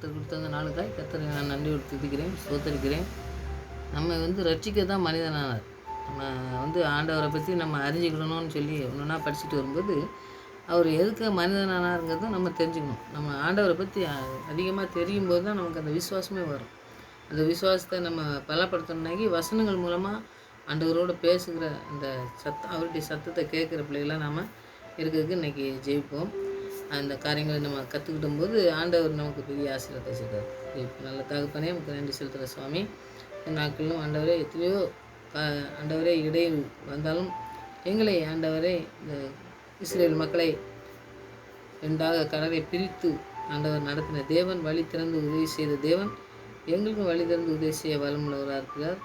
கர்த்தர் கொடுத்த அந்த நாளுக்காய் கர்த்தரை நான் நன்றியோடு துதிக்கிறேன், ஸ்தோத்தரிக்கிறேன். நம்ம ரட்சிக்க தான் மனிதனானார். நம்ம ஆண்டவரை பற்றி நம்ம அறிஞ்சிக்கணும்னு சொல்லி ஒன்றா படிச்சுட்டு வரும்போது, அவர் எதுக்கு மனிதனானாருங்கிறத நம்ம தெரிஞ்சுக்கணும். நம்ம ஆண்டவரை பற்றி அதிகமாக தெரியும்போது தான் நமக்கு அந்த விசுவாசமே வரும். அந்த விசுவாசத்தை நம்ம பலப்படுத்தணுன்னாக்கி வசனங்கள் மூலமாக ஆண்டவரோடு பேசுகிற அந்த அவருடைய சத்தத்தை கேட்குற பிள்ளைகளாக நாம் இருக்கிறதுக்கு இன்றைக்கி ஜெயிப்போம். அந்த காரியங்களை நம்ம கற்றுக்கிட்டும் போது ஆண்டவர் நமக்கு பெரிய ஆசீர்வாதத்தை செய்கிறார். இப்போ நல்ல தகப்பனே நமக்கு நன்றி செலுத்துகிற சுவாமி. இந்த நாட்களிலும் ஆண்டவரே எத்தனையோ ஆண்டவரே இடையில் வந்தாலும் எங்களை ஆண்டவரே இந்த இஸ்ரேல் மக்களை ரெண்டாக கடலை பிரித்து ஆண்டவர் நடத்தின தேவன், வழி திறந்து உதவி செய்த தேவன், எங்களுக்கும் வழி திறந்து உதவி செய்ய வளமுள்ளவராக இருக்கிறார்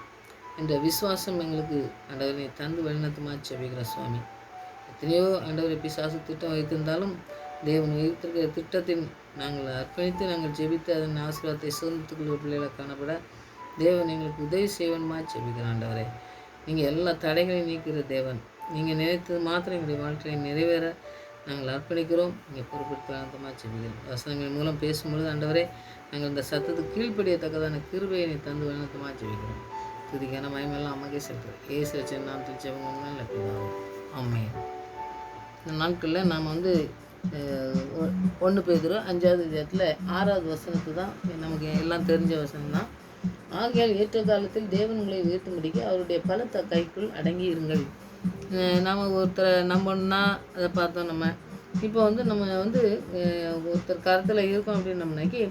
என்ற விசுவாசம் எங்களுக்கு ஆண்டவரை தந்து வழிநடத்துமாறு ஜெபிக்கிற சுவாமி. எத்தனையோ ஆண்டவரை பிசாசு திட்டம் வைத்திருந்தாலும் தேவன் வைத்திருக்கிற திட்டத்தின் நாங்கள் அர்ப்பணித்து நாங்கள் ஜெபித்து அதன் ஆசீர்வாதத்தை சுதந்திரத்துக்குள்ள பிள்ளைகளை காணப்பட தேவன் எங்களுக்கு உதவி செய்வன்மா ஜெபிக்கிற ஆண்டவரே. நீங்கள் எல்லா தடைகளையும் நீக்கிற தேவன், நீங்கள் நினைத்தது மாத்திரம் எங்களுடைய வாழ்க்கையை நிறைவேற நாங்கள் அர்ப்பணிக்கிறோம். நீங்கள் பொறுப்படுத்த ஆனந்தமாக ஜெபிக்கிறோம். வசனங்கள் மூலம் பேசும்பொழுது ஆண்டவரே நாங்கள் இந்த சத்தத்துக்கு கீழ்ப்படியத்தக்கதான கிருபையை நீ தந்து வழிநடத்துமா ஜெபிக்கிறோம். துதிக்கான மயமெல்லாம் அம்மகே செலுத்துகிறோம். ஏசு வச்ச நாமத்தில் ஜெபங்கள் பிதாவே, ஆமென். இந்த நாட்களில் நாம் 1 பேதுரு 5வது அதிகாரத்தில் 6வது வசனத்து தான் நமக்கு எல்லாம் தெரிஞ்ச வசனம் தான். ஆகையால் ஏற்ற காலத்தில் தேவன் உங்களை உயர்த்தும்படிக்கு அவருடைய பலத்த கைக்குள் அடங்கி இருங்கள். நாம் ஒருத்தரை நம்பணுன்னா அதை பார்த்தோம். நம்ம இப்போ நம்ம ஒருத்தர் கருத்தில் இருக்கோம் அப்படின்னம்னாக்கி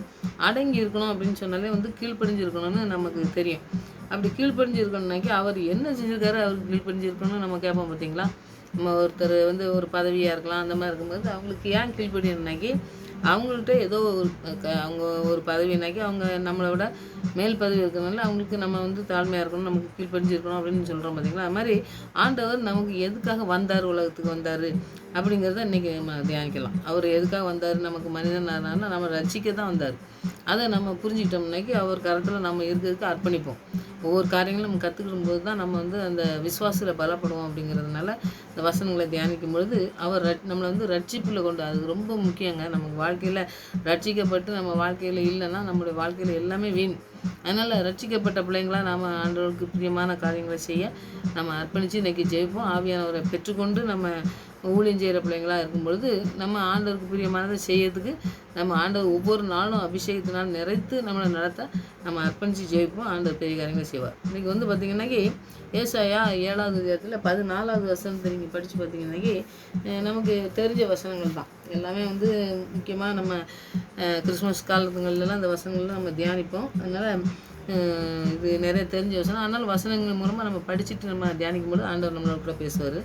அடங்கி இருக்கணும் அப்படின்னு சொன்னாலே கீழ்ப்படிஞ்சு இருக்கணும்னு நமக்கு தெரியும். அப்படி கீழ்ப்படிஞ்சு இருக்கணும்னாக்கி அவர் என்ன செஞ்சுருக்காரு, அவருக்கு கீழ்ப்படிஞ்சு இருக்கணும்னு நம்ம கேட்போம் பார்த்தீங்களா. நம்ம ஒருத்தர் ஒரு பதவியாக இருக்கலாம், அந்த மாதிரி இருக்கும்போது அவங்களுக்கு ஏன் கீழ்ப்படினாக்கி அவங்கள்ட்ட ஏதோ அவங்க ஒரு பதவினாக்கி அவங்க நம்மளை விட மேல் பதவி இருக்கிறதுனால அவங்களுக்கு நம்ம தாழ்மையாக இருக்கணும், நமக்கு கீழ்ப்படிஞ்சிருக்கணும் அப்படின்னு சொல்கிறோம் பார்த்தீங்களா. அது மாதிரி ஆண்டவர் நமக்கு எதுக்காக வந்தார், உலகத்துக்கு வந்தார் அப்படிங்கிறத இன்றைக்கி நம்ம தியானிக்கலாம். அவர் எதுக்காக வந்தார், நமக்கு மனிதனானாலும் நம்ம ரட்சிக்க தான் வந்தார். அதை நம்ம புரிஞ்சுக்கிட்டோம்னாக்கி அவர் கருத்தில் நம்ம இருக்கிறதுக்கு அர்ப்பணிப்போம். ஒவ்வொரு காரியங்களும் நம்ம கற்றுக்கிடும் போது தான் நம்ம அந்த விசுவாசத்தில் பலப்படுவோம். அப்படிங்கிறதுனால இந்த வசனங்களை தியானிக்கும் பொழுது அவர் நம்மளை ரட்சிப்பில் கொண்டு, அது ரொம்ப முக்கியங்க. நமக்கு வாழ்க்கையில் ரட்சிக்கப்பட்டு நம்ம வாழ்க்கையில் இல்லைன்னா நம்மளுடைய வாழ்க்கையில் எல்லாமே வீண். அதனால் ரட்சிக்கப்பட்ட பிள்ளைங்களாக நாம் ஆண்டவருக்கு பிரியமான காரியங்களை செய்ய நம்ம அர்ப்பணித்து இன்றைக்கி ஜெயிப்போம். ஆவியானவரை பெற்றுக்கொண்டு நம்ம ஊழியம் செய்கிற பிள்ளைங்களாக இருக்கும்பொழுது நம்ம ஆண்டவருக்கு பிரியமானதை செய்யறதுக்கு நம்ம ஆண்டவர் ஒவ்வொரு நாளும் அபிஷேகத்தினால் நிறைத்து நம்மளை நடத்த நம்ம அர்ப்பணித்து ஜெயிப்போம். ஆண்டவர் பெரிய காரியங்களை செய்வார். இன்றைக்கி பார்த்திங்கன்னாக்கி ஏசாயா 7வது அதிகாரத்தில் 14வது வசனத்தை நீங்கள் படித்து பார்த்திங்கன்னாக்கி நமக்கு தெரிஞ்ச வசனங்கள் தான் எல்லாமே. முக்கியமாக நம்ம கிறிஸ்மஸ் காலத்துங்கள்லாம் இந்த வசனங்கள்லாம் நம்ம தியானிப்போம். அதனால் இது நிறைய தெரிஞ்ச வசனம். அதனால் வசனங்கள் மூலமாக நம்ம படிச்சுட்டு நம்ம தியானிக்கும் போது ஆண்டவர் நம்மளோட கூட பேசுவார்.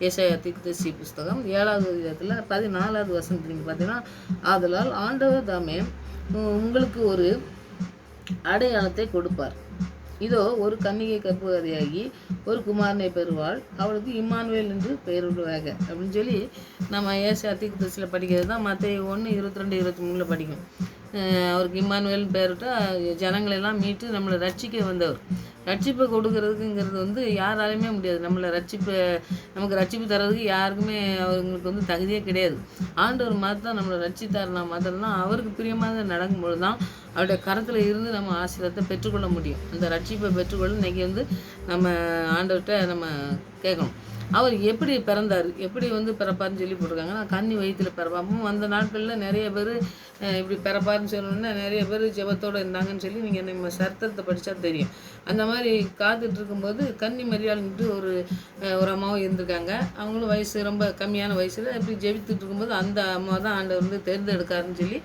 ஏசாயா தீர்க்கதரிசி புஸ்தகம் 7வது அதிகாரத்தில் 14வது வசனத்தில் நீங்கள் பார்த்தீங்கன்னா, ஆதலால் ஆண்டவர் தாமே உங்களுக்கு ஒரு அடையாளத்தை கொடுப்பார். இதோ ஒரு கன்னிகை கர்ப்பவதியாகி ஒரு குமாரனை பெறுவாள், அவளுக்கு இம்மானுவேல் என்று பெயரிடுவாங்க அப்படின்னு சொல்லி நம்ம ஏசாயா தீர்க்கதரிசியில் படிக்கிறது தான். மத்தேயு 1:22-23 படிக்கும். அவருக்கு இம்மானுவேல் பெயரிட்டால் ஜனங்களெல்லாம் மீட்டு நம்மளை ரட்சிக்க வந்தவர். ரட்சிப்பை கொடுக்கறதுக்குங்கிறது யாராலையுமே முடியாது. நமக்கு ரட்சிப்பு தர்றதுக்கு யாருக்குமே அவங்களுக்கு தகுதியே கிடையாது. ஆண்டவர் மாதிரி தான் நம்மளை ரட்சித்தார்னா மாத்திரம் தான் அவருக்கு பிரியமாக நடக்கும்பொழுது தான் அவருடைய கரத்தில் இருந்து நம்ம ஆசீர்வாதத்தை பெற்றுக்கொள்ள முடியும். அந்த ரட்சிப்பை பெற்றுக்கொள்ள இன்றைக்கி நம்ம ஆண்டவர்கிட்ட நம்ம கேட்கணும். அவர் எப்படி பிறந்தார், எப்படி பிறப்பார்னு சொல்லி போட்டிருக்காங்கன்னா, கன்னி வயிற்றில் பிறப்பாப்பும். அந்த நாட்களில் நிறைய பேர் இப்படி பிறப்பாருன்னு சொல்லணுன்னா நிறைய பேர் ஜெபத்தோடு இருந்தாங்கன்னு சொல்லி நீங்கள் நம்ம சரித்திரத்தை படித்தா தெரியும். அந்த மாதிரி காத்துட்டு இருக்கும்போது கன்னி மரியாள்ன்ட்டு ஒரு அம்மாவும் இருந்திருக்காங்க. அவங்களும் வயசு ரொம்ப கம்மியான வயசில் இப்படி ஜெபித்துட்டு இருக்கும்போது அந்த அம்மா தான் ஆண்டவர் தேர்ந்தெடுக்காருன்னு சொல்லி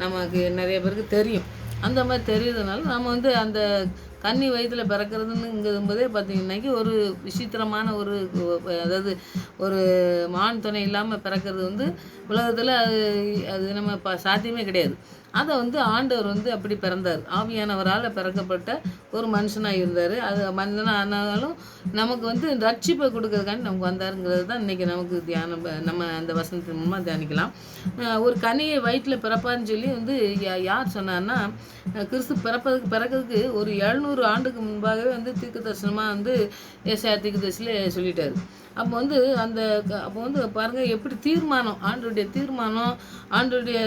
நமக்கு நிறைய பேருக்கு தெரியும். அந்த மாதிரி தெரியுறதுனால நம்ம அந்த கன்னி வயதில் பிறக்கிறதுங்கிறதும்போதே பார்த்திங்கன்னாக்கி ஒரு விசித்திரமான அதாவது ஒரு மான் துணை இல்லாமல் பிறக்கிறது உலகத்தில் அது நம்ம சாத்தியமே கிடையாது. அதை ஆண்டவர் அப்படி பிறந்தார். ஆவியானவரால் பிறக்கப்பட்ட ஒரு மனுஷனாக இருந்தார். அது மனிதனாக ஆனாலும் நமக்கு ரட்சிப்பை கொடுக்கறதுக்காண்டி நமக்கு வந்தாருங்கிறது தான் இன்றைக்கி நமக்கு தியானம். நம்ம அந்த வசனத்தின் மூலமாக தியானிக்கலாம். ஒரு கனியை வயிற்றில் பிறப்பான்னு சொல்லி யார் சொன்னார்னா, கிறிஸ்து பிறக்கிறதுக்கு ஒரு 700 500 ஆண்டுக்கு முன்பாகவே வந்து தீர்க்க தரிசனமாக வந்து ஏசாயா தீர்க்கதரிசியில் சொல்லிட்டாரு. அப்போ வந்து அப்போ வந்து பாருங்கள் எப்படி தீர்மானம், ஆண்டவருடைய தீர்மானம், ஆண்டவருடைய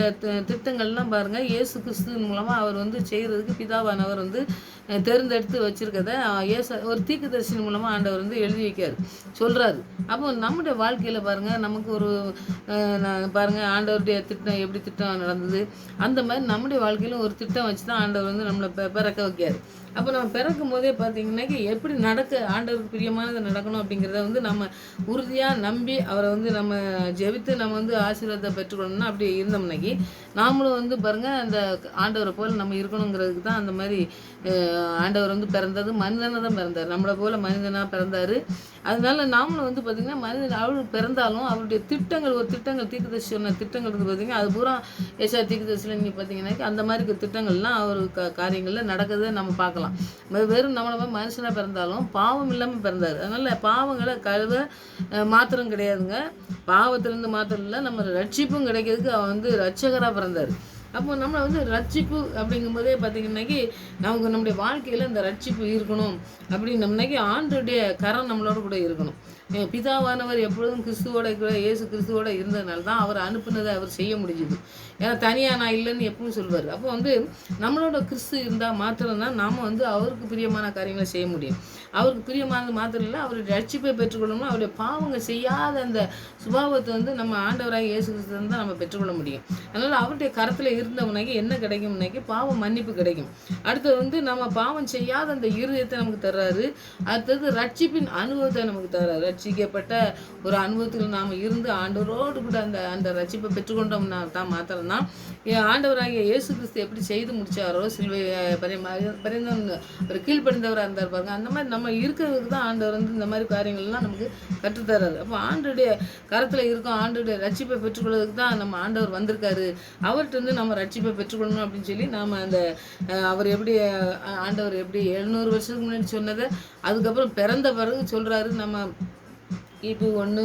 திட்டங்கள்லாம் பாருங்கள் இயேசு கிறிஸ்துவின் மூலமாக அவர் வந்து செய்கிறதுக்கு பிதாவானவர் வந்து தேர்ந்தெடுத்து வச்சுருக்கத ஒரு தீர்க்கதரிசியின் மூலமாக ஆண்டவர் வந்து எழுதி வைக்கார், சொல்கிறாரு. அப்போ நம்முடைய வாழ்க்கையில் பாருங்கள் நமக்கு ஒரு பாருங்கள் ஆண்டவருடைய திட்டம் எப்படி திட்டம் நடந்தது, அந்த மாதிரி நம்முடைய வாழ்க்கையில் ஒரு திட்டம் வச்சு தான் ஆண்டவர் வந்து நம்மளை பிறக்க வைக்கார். அப்போ நம்ம பிறக்கும் போதே பார்த்தீங்கன்னாக்கி எப்படி ஆண்டவருக்கு பிரியமானது நடக்கணும் அப்படிங்கிறத வந்து நம்ம உறுதியாக நம்பி அவரை வந்து நம்ம ஜெபித்து நம்ம வந்து ஆசீர்வாதத்தை பெற்றுக்கொள்ளணும்னா அப்படி இருந்தோம்னாக்கி நாமளும் வந்து பாருங்கள் அந்த ஆண்டவரை போல் நம்ம இருக்கணுங்கிறதுக்கு தான் அந்த மாதிரி ஆண்டவர் வந்து பிறந்தது மனிதனாக தான் பிறந்தார், நம்மளை போல் மனிதனாக பிறந்தார். அதனால நாமளும் வந்து பார்த்திங்கன்னா அவர் பிறந்தாலும் அவருடைய திட்டங்கள் தீர்க்கதரிசி சொன்ன திட்டங்கள் இருக்குது பார்த்திங்கன்னா அது பூரா ஏசாயா தீர்க்கதரிசியில் நீங்கள் பார்த்தீங்கன்னாக்கி அந்த மாதிரி திட்டங்கள்லாம் அவர் காரியங்களில் நடக்குதுன்னு நம்ம பார்க்கலாம். வெறும் நம்மளை மனுஷனாக பிறந்தாலும் பாவம் இல்லாமல் பிறந்தார். அதனால் பாவங்களை கழுவ மாத்திரம் கிடையாதுங்க, பாவத்திலேருந்து மாத்திரம் இல்லை, நம்ம ரட்சிப்பும் கிடைக்கிறதுக்கு அவர் வந்து ரட்சகராக பிறந்தார். அப்போ நம்மளை வந்து ரட்சிப்பு அப்படிங்கும்போதே பார்த்திங்கன்னாக்கி நமக்கு நம்முடைய வாழ்க்கையில் இந்த ரட்சிப்பு இருக்கணும் அப்படின்னம்னாக்கி ஆண்டோடைய கரம் நம்மளோட கூட இருக்கணும். பிதாவானவர் எப்பொழுதும் கிறிஸ்துவோட இயேசு கிறிஸ்துவோட இருந்ததுனால தான் அவர் அனுப்புனதை அவர் செய்ய முடிஞ்சுது. ஏன்னா தனியாக நான் இல்லைன்னு எப்பவும் சொல்வார். அப்போ வந்து நம்மளோட கிறிஸ்து இருந்தால் மாத்திரம்தான் நாம் வந்து அவருக்கு பிரியமான காரியங்களை செய்ய முடியும். அவருக்கு பிரியமானது மாத்திரம் இல்லை, அவருடைய ரட்சிப்பை பெற்றுக்கொள்ளணும்னா அவருடைய பாவங்கள் செய்யாத அந்த சுபாவத்தை வந்து நம்ம ஆண்டவராக இயேசு கிறிஸ்து தான் நம்ம பெற்றுக்கொள்ள முடியும். அதனால் அவருடைய கரத்தில் இருந்தவனாக்கி என்ன கிடைக்கும்னாக்கி பாவம் மன்னிப்பு கிடைக்கும். அடுத்தது வந்து நம்ம பாவம் செய்யாத அந்த இருதயத்தை நமக்கு தர்றாரு. அடுத்தது ரட்சிப்பின் அனுபவத்தை நமக்கு தர்றாரு. ரட்சிக்கப்பட்ட ஒரு அனுபவத்தில் நாம் இருந்து ஆண்டவரோடு கூட அந்த ரட்சிப்பை பெற்றுக்கொண்டோம்னா தான் மாத்திரம்தான் ஆண்டவராகிய இயேசு கிறிஸ்து எப்படி செய்து முடிச்சாரோ சிலுவை ஒரு கீழ்ப்படிந்தவராக இருந்தார் பாருங்க, அந்த மாதிரி நம்ம இருக்கிறதுக்கு தான் ஆண்டவர் வந்து இந்த மாதிரி காரியங்கள்லாம் நமக்கு கற்றுத்தர்றாரு. அப்போ ஆண்டோடைய கரத்தில் இருக்கும், ஆண்டோடைய ரட்சிப்பை பெற்றுக்கொள்வதற்கு தான் நம்ம ஆண்டவர் வந்திருக்காரு. அவர்கிட்ட வந்து நம்ம ரட்சிப்பை பெற்றுக்கொள்ளணும் அப்படின்னு சொல்லி நாம் அவர் எப்படி ஆண்டவர் எப்படி 700 வருஷத்துக்கு முன்னாடி சொன்னதை அதுக்கப்புறம் பிறந்த பிறகு சொல்கிறாரு. நம்ம கிபி 1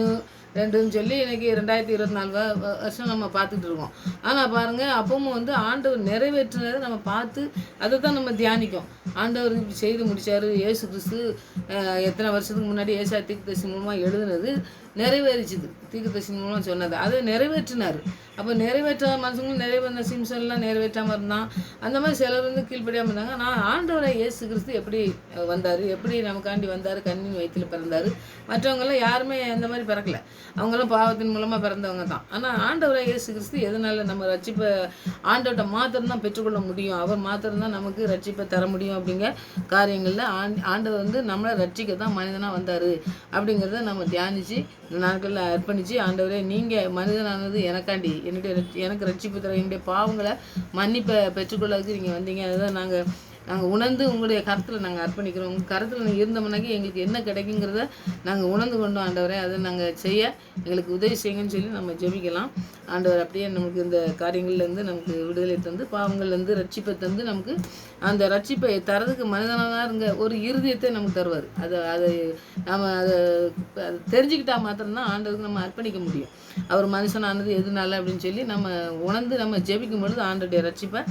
2ன்னு சொல்லி இன்றைக்கி 2024 வருஷம் நம்ம பார்த்துட்டு இருக்கோம். ஆனால் பாருங்கள் அப்பவும் வந்து ஆண்டவர் நிறைவேற்றினதை நம்ம பார்த்து அதை தான் நம்ம தியானிக்கும். ஆண்டவர் இப்படி செய்து முடித்தார். இயேசு கிறிஸ்து எத்தனை வருஷத்துக்கு முன்னாடி ஏசாயா தீர்க்கதரிசி மூலமாக எழுதுனது நிறைவேறிச்சுது, தீர்க்கதரிசி மூலமாக சொன்னது அதை நிறைவேற்றினார். அப்போ நிறைவேற்றாத மனுஷங்களும் நிறைவேறின சிம்சன்லாம் நிறைவேற்றாமல் இருந்தான். அந்த மாதிரி சிலர் வந்து கீழ்ப்படியாமல் இருந்தாங்க. நான் ஆண்டவரை இயேசு கிறிஸ்து எப்படி வந்தார், எப்படி நமக்காண்டி வந்தார், கண்ணின் வயிற்றில் பிறந்தார். மற்றவங்கெல்லாம் யாருமே அந்த மாதிரி பிறக்கலை, அவங்களாம் பாவத்தின் மூலமாக பிறந்தவங்க தான். ஆனால் ஆண்டவரை இயேசு கிறிஸ்து எதனால நம்ம ரட்சிப்பை ஆண்டவர்கிட்ட மாத்திரம்தான் பெற்றுக்கொள்ள முடியும், அவர் மாத்திரம்தான் நமக்கு ரட்சிப்பை தர முடியும் அப்படிங்கிற காரியங்களில் ஆண்டவர் வந்து நம்மளை ரட்சிக்க தான் மனிதனாக வந்தார் அப்படிங்கிறத நம்ம தியானித்து இந்த நாட்களில் அர்ப்பணித்து ஆண்டவரே நீங்கள் மனிதனானது எனக்காண்டி எனக்கு ரட்சிப்பு தர என்னுடைய பாவங்களை மன்னிப்பை பெற்றுக்கொள்ளதுக்கு நீங்கள் வந்தீங்க. அதுதான் நாங்கள் உணர்ந்து உங்களுடைய கருத்தில் நாங்கள் அர்ப்பணிக்கிறோம். உங்கள் கருத்தில் நாங்கள் இருந்தோம்னாக்கி எங்களுக்கு என்ன கிடைக்குங்கிறத நாங்கள் உணர்ந்து கொண்டோம் ஆண்டவரே, அதை நாங்கள் செய்ய எங்களுக்கு உதவி செய்யுங்கன்னு சொல்லி நம்ம ஜெபிக்கலாம். ஆண்டவர் அப்படியே நமக்கு இந்த காரியங்கள்லேருந்து நமக்கு விடுதலை தந்து பாவங்கள்லேருந்து ரட்சிப்பை தந்து நமக்கு அந்த ரட்சிப்பை தரதுக்கு மனிதனாக இருங்க ஒரு இருதயத்தை நமக்கு தருவார். அதை நம்ம அதை தெரிஞ்சுக்கிட்டால் மாத்திரம்தான் ஆண்டவருக்கு நம்ம அர்ப்பணிக்க முடியும். அவர் மனுஷனானது எதுனால அப்படின்னு சொல்லி நம்ம உணர்ந்து நம்ம ஜெபிக்கும் பொழுது ஆண்டோடைய ரட்சிப்பை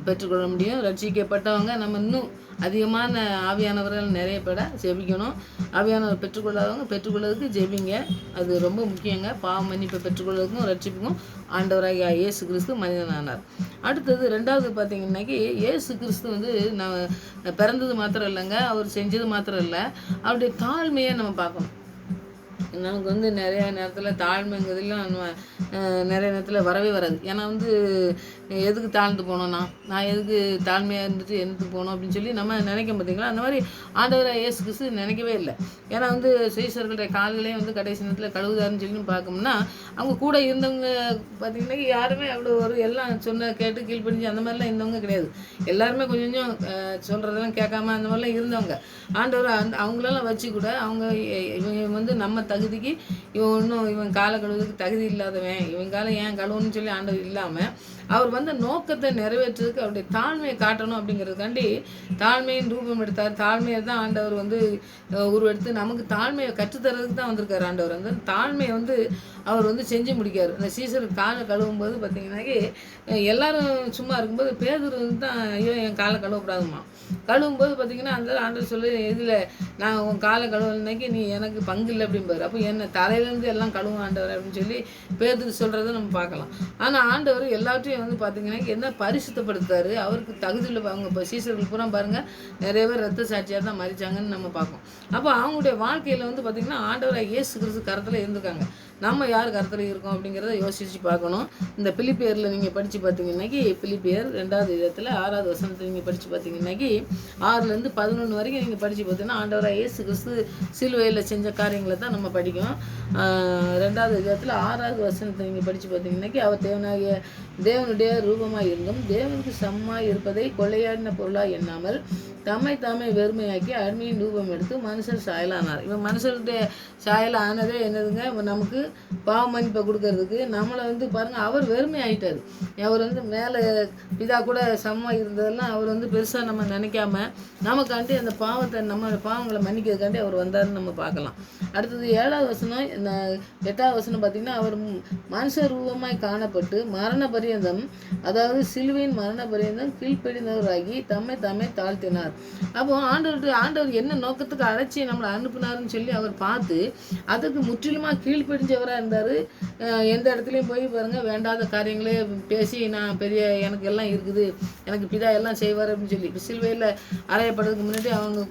பெற்றுக்கொள்ள முடியும். ரட்சிக்கப்பட்டவங்க நம்ம இன்னும் அதிகமான ஆவியானவர்கள் நிறைய பேட ஜெபிக்கணும். ஆவியானவர் பெற்றுக்கொள்ளாதவங்க பெற்றுக்கொள்வதற்கு ஜெபிங்க, அது ரொம்ப முக்கியங்க. பாவ மன்னிப்பை பெற்றுக்கொள்வதற்கும் ரட்சிப்புக்கும் ஆண்டவராகிய இயேசு கிறிஸ்து மனிதனானார். அடுத்தது 2வது பார்த்தீங்கன்னாக்கி இயேசு கிறிஸ்து வந்து நான் பிறந்தது மாத்திரம் இல்லைங்க, அவர் செஞ்சது மாத்திரம் இல்லை, அவருடைய தாழ்மையை நம்ம பார்க்கணும். நமக்கு வந்து நிறைய நேரத்தில் தாழ்மைங்கிறதுலாம் நிறைய நேரத்தில் வரவே வராது. ஏன்னா வந்து எதுக்கு தாழ்ந்து போனோம்னா நான் எதுக்கு தாழ்மையாக இருந்துட்டு எதுக்கு போகணும் அப்படின்னு சொல்லி நம்ம நினைக்க பார்த்தீங்களா. அந்த மாதிரி ஆண்டவராக இயேசு கிறிஸ்து நினைக்கவே இல்லை. ஏன்னா வந்து சீஷர்களுடைய கால்களையும் வந்து கடைசி நேரத்தில் கழுவுதாருன்னு சொல்லி பார்க்கணும்னா அவங்க கூட இருந்தவங்க பார்த்திங்கன்னா யாருமே அவ்வளோ எல்லாம் சொன்ன கேட்டு கீழ்ப்படிஞ்சு அந்த மாதிரிலாம் இருந்தவங்க கிடையாது. எல்லாருமே கொஞ்சம் கொஞ்சம் சொல்கிறதெல்லாம் கேட்காம அந்த மாதிரிலாம் இருந்தவங்க. ஆண்டவர் அவங்களெல்லாம் வச்சு கூட அவங்க இவங்க வந்து நம்ம தகுதிக்கு இவன் காலை கழுவுறதுக்கு தகுதி இல்லாதவன், இவன் காலை ஏன் கழுவுன்னு சொல்லி ஆண்டவர் இல்லாமல் அவர் வந்த நோக்கத்தை நிறைவேற்றுறதுக்கு அவருடைய தாழ்மையை காட்டணும் அப்படிங்கிறதுக்காண்டி தாழ்மையின் ரூபம் எடுத்தார். தாழ்மையை தான் ஆண்டவர் வந்து உருவெடுத்து நமக்கு தாழ்மையை கற்றுத்தரதுக்கு தான் வந்திருக்காரு ஆண்டவர். அந்த தாழ்மையை வந்து அவர் வந்து செஞ்சு முடிக்கார். அந்த சீசருக்கு காலை கழுவும் போது பார்த்தீங்கன்னாக்கி எல்லாரும் சும்மா இருக்கும்போது பேதுரு தான் ஐயோ என் காலை கழுவக்கூடாதுமா. கழுவும் போது பார்த்தீங்கன்னா அந்த ஆண்டவர் சொல்லி இதில் நான் உன் காலை கழுவுனாக்கி நீ எனக்கு பங்கு இல்லை அப்படிம்பாரு. அப்போ என்ன தலையிலேருந்து எல்லாம் கழுவும் ஆண்டவர் அப்படின்னு சொல்லி பேதுரு சொல்கிறத நம்ம பார்க்கலாம். ஆனால் ஆண்டவர் எல்லாத்தையும் வந்து பார்த்தீங்கன்னா என்ன பரிசுத்தப்படுத்துறாரு. அவருக்கு தகுதியில் அவங்க இப்போ சீசர்கள் பூரா பாருங்கள் நிறைய பேர் ரத்த சாட்சியாக தான் மறிச்சாங்கன்னு நம்ம பார்ப்போம். அப்போ அவங்களுடைய வாழ்க்கையில் வந்து பார்த்திங்கன்னா ஆண்டவராக இயேசு கிறிஸ்து கரத்தில் இருந்திருக்காங்க. நம்ம யார் கருத்தில் இருக்கோம் அப்படிங்கிறத யோசித்து பார்க்கணும். இந்த பிலிப்பியரில் நீங்கள் படித்து பார்த்தீங்கன்னாக்கி பிலிப்பியர் 2வது இடத்துல 6வது வசனத்தில் நீங்கள் படித்து பார்த்தீங்கன்னாக்கி 6லேருந்து 11 வரைக்கும் நீங்கள் படித்து பார்த்தீங்கன்னா ஆண்டவராக இயேசு கிறிஸ்து சிலுவையில் செஞ்ச காரியங்களை தான் நம்ம படிக்கணும். 2வது இடத்துல 6வது வசனத்தை நீங்கள் படித்து பார்த்தீங்கன்னாக்கி அவர் தேவனுடைய ரூபமாக இருந்தும் தேவனுக்கு சமமாக இருப்பதை கொள்ளையாடின பொருளாக எண்ணாமல் தம்மை தாமே வெறுமையாக்கி அடிமையின் ரூபம் எடுத்து மனுஷர் சாயலானார். இவன் மனுஷருடைய சாயல் ஆனதே என்னதுங்க, நமக்கு பாவ மன்னிப்பை கொடுக்கறதுக்கு. நம்மளை வந்து பாருங்கள் அவர் வெறுமை ஆகிட்டார். அவர் வந்து மேலே பிதா கூட சமமாக இருந்ததெல்லாம் அவர் வந்து பெருசாக நம்ம நினைக்காம நமக்காண்டி அந்த பாவத்தை நம்ம பாவங்களை மன்னிக்கிறதுக்காண்டி அவர் வந்தார்னு நம்ம பார்க்கலாம். அடுத்தது 7வது வசனம் 8வது வசனம் பார்த்திங்கன்னா அவர் மனுஷ ரூபமாய் காணப்பட்டு மரண பரியந்தம், அதாவது சிலுவையின் மரண பரியந்தம் கீழ்ப்படிந்தவராகி தம்மை தாமே தாழ்த்தினார். அப்போ ஆண்டவர் என்ன நோக்கத்துக்கு அழைச்சி நம்மளை அனுப்புனாருன்னு சொல்லி அவர் பார்த்து அதுக்கு முற்றிலுமாக கீழ்ப்படிஞ்சவராக இருந்தார். எந்த இடத்துலையும் போய் பாருங்கள் வேண்டாத காரியங்களே பேசி நான் பெரிய எனக்கு எல்லாம் இருக்குது, எனக்கு பிதா எல்லாம் செய்வார் அப்படின்னு சொல்லி இப்போ சிலுவையில் அறையப்படுறதுக்கு முன்னாடி அவங்க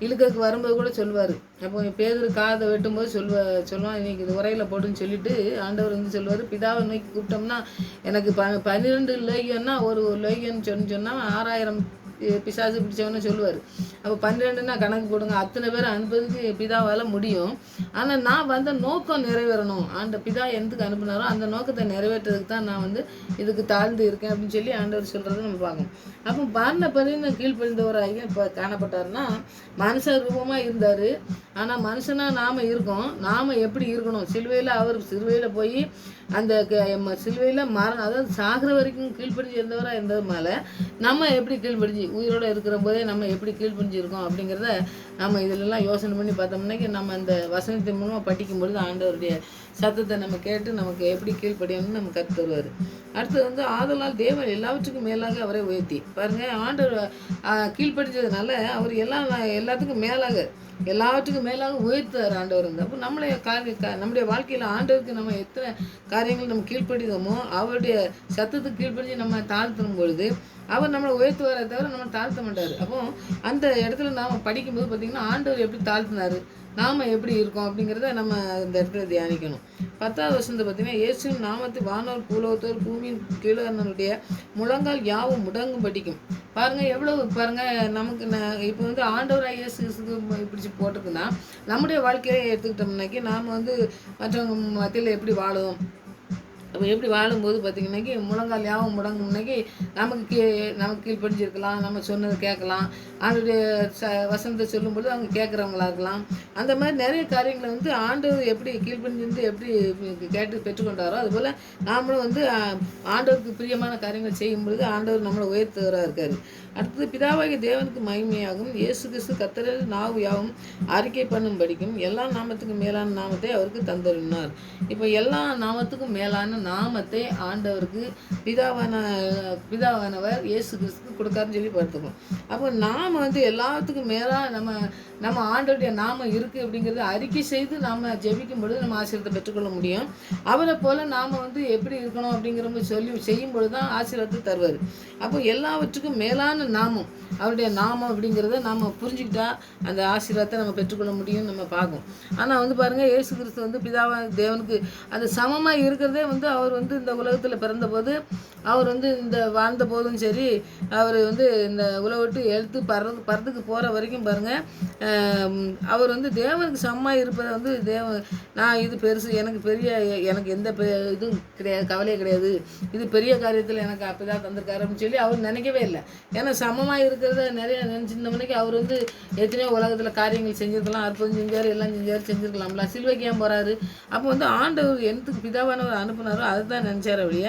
இழுக்கிறதுக்கு வரும்போது கூட சொல்லுவார். அப்போ பேதுரு காதை வெட்டும்போது சொல்லுவான் இன்னைக்கு இது உரையில் போட்டுன்னு சொல்லிட்டு ஆண்டவர் வந்து சொல்லுவார், பிதாவை நோக்கி கூப்பிட்டோம்னா எனக்கு 12 லேகியன்னா ஒரு லேகியன்னு சொன்னால் 6000 பிசாசு பிடிச்சவன்னு சொல்லுவார். அப்போ 12ன்னா கணக்கு போடுங்க, அத்தனை பேர் அனுப்புறதுக்கு பிதாவால் முடியும். ஆனால் நான் வந்த நோக்கம் நிறைவேறணும். பிதா எதுக்கு அனுப்புனாரோ அந்த நோக்கத்தை நிறைவேற்றுறதுக்கு தான் நான் வந்து இதுக்கு தாழ்ந்து இருக்கேன் அப்படின்னு சொல்லி ஆண்டவர் சொல்கிறத நம்ம பார்க்கணும். அப்போ மரண பரியந்தம் கீழ்ப்படிந்தவராகி இப்போ காணப்பட்டார்னா மனுஷ ரூபமாக இருந்தார். ஆனால் மனுஷனாக நாம் இருக்கோம். நாம் எப்படி இருக்கணும், சிலுவையில் போய் அந்த சிலுவையில் மரணம் அதாவது சாகிற வரைக்கும் கீழ்ப்படிஞ்சு இருந்தவராக இருந்ததுனால நம்ம எப்படி கீழ்ப்படிஞ்சு உயிரோடு இருக்கிற போதே நம்ம எப்படி கீழ்ப்படிஞ்சிருக்கோம் அப்படிங்கிறத நம்ம இதிலெல்லாம் யோசனை பண்ணி பார்த்தோம்னாக்கி நம்ம அந்த வசனத்தின் மூலமாக படிக்கும் பொழுது ஆண்டவருடைய சத்தத்தை நம்ம கேட்டு நமக்கு எப்படி கீழ்ப்படியணும்னு நம்ம கற்று தருவார். அடுத்தது வந்து ஆதலால் தேவன் எல்லாவற்றுக்கும் மேலாக அவரை உயர்த்தி பாருங்கள். ஆண்டவர் கீழ்ப்படிஞ்சதுனால அவர் எல்லாத்துக்கும் எல்லாவற்றுக்கும் மேலாக உயர்த்தார் ஆண்டவர் வந்து. அப்போ நம்முடைய வாழ்க்கையில் ஆண்டவருக்கு நம்ம எத்தனை காரியங்கள் நம்ம கீழ்ப்படிதோமோ அவருடைய சத்தத்துக்கு கீழ்ப்படிஞ்சு நம்ம தாழ்த்தும் பொழுது அவர் நம்மளை உயர்த்துவாரை தவிர நம்ம தாழ்த்த மாட்டார். அப்போ அந்த இடத்துல நாம் படிக்கும்போது பார்த்திங்கன்னா ஆண்டவர் எப்படி தாழ்த்தினார், நாம் எப்படி இருக்கோம் அப்படிங்கிறத நம்ம இந்த இடத்துல தியானிக்கணும். 10வது வசனத்தை பார்த்திங்கன்னா இயேசுவின் நாமத்தை வானோர் பூலோகத்தோர் பூமியின் கீழனுடைய முழங்கால் யாவும் முடங்கும் படிக்கும். பாருங்கள் எவ்வளோ பாருங்கள் நமக்கு இப்போ வந்து ஆண்டவராக இயேசு இப்படி போட்டிருக்குன்னா நம்முடைய வாழ்க்கையை எடுத்துக்கிட்டோம்னாக்கி நாம் வந்து மற்றவங்க மத்தியில் எப்படி வாழுவோம். அப்போ எப்படி வாழும்போது பார்த்திங்கனாக்கி முழங்கால் யாவும் முடங்கும்னாக்கி நமக்கு கீழ்ப்படிஞ்சிருக்கலாம், நம்ம சொன்னதை கேட்கலாம், ஆண்டோடைய வசனத்தை சொல்லும்போது அவங்க கேட்குறவங்களா இருக்கலாம். அந்த மாதிரி நிறைய காரியங்களை வந்து ஆண்டவர் எப்படி கீழ்ப்படிஞ்சிருந்து எப்படி கேட்டு பெற்றுக்கொண்டாரோ அதுபோல் நாமளும் வந்து ஆண்டவருக்கு பிரியமான காரியங்கள் செய்யும் பொழுது ஆண்டவர் நம்மளை உயர்த்துவராக இருக்கார். அடுத்தது பிதாவாகிய தேவனுக்கு மகிமையாகும் இயேசு கிறிஸ்து கர்த்தர் நாவு யாவும் அறிக்கை பண்ணும் படிக்கும் எல்லா நாமத்துக்கும் மேலான நாமத்தை அவருக்கு தந்தருளினார். இப்போ எல்லா நாமத்துக்கும் மேலான நாமத்தை ஆண்டவருக்கு பிதாவானவர் இயேசு கிறிஸ்துக்கு கொடுக்காருன்னு சொல்லி பார்த்துக்கோம். அப்போ நாம் வந்து எல்லாத்துக்கும் மேலாக நம்ம ஆண்டவருடைய நாமம் இருக்குது அப்படிங்கிறத அறிக்கை செய்து நாம் ஜெபிக்கும் பொழுது நம்ம ஆசீர்வாதத்தை பெற்றுக்கொள்ள முடியும். அவரை போல் நாம் வந்து எப்படி இருக்கணும் அப்படிங்கிற சொல்லி செய்யும் பொழுது தான் ஆசீர்வாதத்தை தருவார். அப்போ எல்லாவற்றுக்கும் மேலான நாமம் அவருடைய நாமம் அப்படிங்கிறத நாம் புரிஞ்சுக்கிட்டா அந்த ஆசீர்வாதத்தை நம்ம பெற்றுக்கொள்ள முடியும்னு நம்ம பார்க்கும். ஆனால் வந்து பாருங்கள் இயேசு கிறிஸ்து வந்து பிதாவா தேவனுக்கு அது சமமாக இருக்கிறதே வந்து அவர் வந்து இந்த உலகத்தில் பிறந்தபோது அவர் வந்து இந்த வாழ்ந்த போதும் சரி அவர் வந்து இந்த உலகத்தை எழுத்து பறதுக்கு போகிற வரைக்கும் பாருங்கள் அவர் வந்து தேவனுக்கு சமமாக இருப்பதை வந்து நான் இது பெருசு எனக்கு எந்த இதுவும் கிடையாது, கவலையே கிடையாது, இது பெரிய காரியத்தில் எனக்கு அப்போதான் தந்திருக்காரு அப்படின்னு சொல்லி அவர் நினைக்கவே இல்லை. ஏன்னா சமமாக இருக்கிறத நிறைய நினச்சிருந்தவனைக்கு அவர் வந்து எத்தனையோ உலகத்தில் காரியங்கள் செஞ்சுருக்கலாம், அற்புதம் செஞ்சார், எல்லாம் செஞ்சிருக்கலாம்ல, சிலுவைக்கு ஏன் போகிறாரு. அப்போ வந்து ஆண்டவர் எந்தக்கு பிதாவானவர் அனுப்புனாரோ இருந்தாரோ அதை தான் நினச்சார் ஒழிய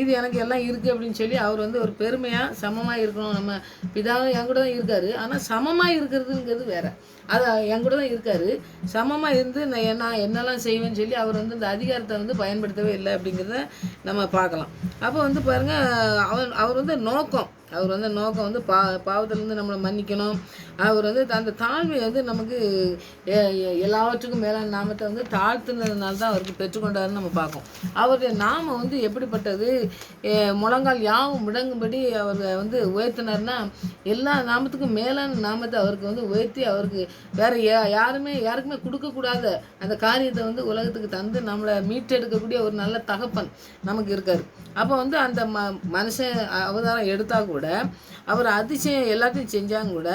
இது எனக்கு எல்லாம் இருக்குது அப்படின்னு சொல்லி அவர் வந்து ஒரு பெருமையாக சமமாக இருக்கணும், நம்ம பிதாவும் என் கூட தான் இருக்கார், ஆனால் சமமாக இருக்கிறதுங்கிறது வேறு. அது என் கூட தான் இருக்கார், சமமாக இருந்து நான் என்னெல்லாம் செய்வேன்னு சொல்லி அவர் வந்து இந்த அதிகாரத்தை வந்து பயன்படுத்தவே இல்லை அப்படிங்கிறத நம்ம பார்க்கலாம். அப்போ வந்து பாருங்கள், அவர் வந்து நோக்கம் வந்து பாவத்திலேருந்து நம்மளை மன்னிக்கணும். அவர் வந்து அந்த தாழ்மையை வந்து நமக்கு எல்லாவற்றுக்கும் மேலான நாமத்தை வந்து தாழ்த்துனதுனால தான் அவருக்கு பெற்றுக்கொண்டாருன்னு நம்ம பார்க்கோம். அவருடைய நாமம் வந்து எப்படிப்பட்டது, முழங்கால் யாவும் முடங்கும்படி அவர் வந்து உயர்த்தினார்னா, எல்லா நாமத்துக்கும் மேலான நாமத்தை அவருக்கு வந்து உயர்த்தி அவருக்கு வேறு யாருக்குமே கொடுக்கக்கூடாத அந்த காரியத்தை வந்து உலகத்துக்கு தந்து நம்மளை மீட்டெடுக்கக்கூடிய ஒரு நல்ல தகப்பன் நமக்கு இருக்கார். அப்போ வந்து அந்த மனுஷன் அவதாரம் எடுத்தால் கூட அவர் அதிசயம் எல்லாத்தையும் செஞ்சாங்க கூட